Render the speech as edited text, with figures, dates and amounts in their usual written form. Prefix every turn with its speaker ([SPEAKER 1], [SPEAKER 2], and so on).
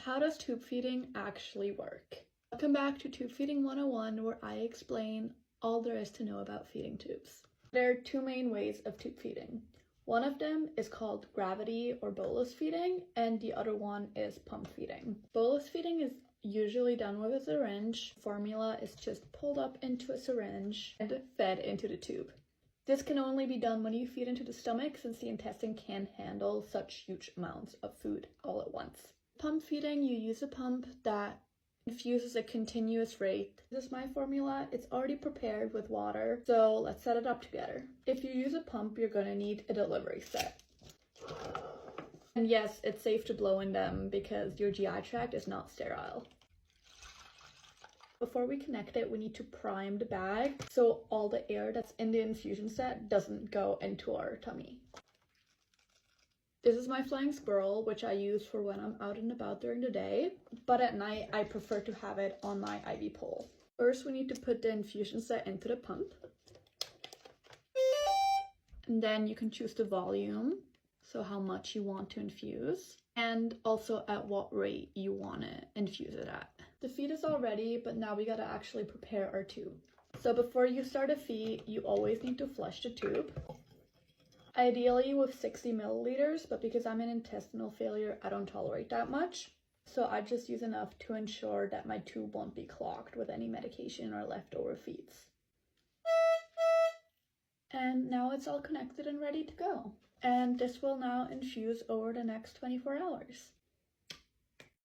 [SPEAKER 1] how does tube feeding actually work? Welcome back to Tube Feeding 101, where I explain all there is to know about feeding tubes. There are two main ways of tube feeding. One of them is called gravity or bolus feeding, and the other one is pump feeding. Bolus feeding is usually done with a syringe. Formula is just pulled up into a syringe and fed into the tube. This can only be done when you feed into the stomach, since the intestine can't handle such huge amounts of food all at once. Pump feeding, you use a pump that infuses a continuous rate. This is my formula. It's already prepared with water, so let's set it up together. If you use a pump, you're gonna need a delivery set. And yes, it's safe to blow in them because your GI tract is not sterile. Before we connect it, we need to prime the bag so all the air that's in the infusion set doesn't go into our tummy. This is my flying squirrel, which I use for when I'm out and about during the day, but at night I prefer to have it on my IV pole. First, we need to put the infusion set into the pump. And then you can choose the volume, so how much you want to infuse, and also at what rate you want to infuse it at. The feed is all ready, but now we gotta actually prepare our tube. So before you start a feed, you always need to flush the tube. Ideally with 60 milliliters, but because I'm in intestinal failure, I don't tolerate that much. So I just use enough to ensure that my tube won't be clogged with any medication or leftover feeds. And now it's all connected and ready to go. And this will now infuse over the next 24 hours.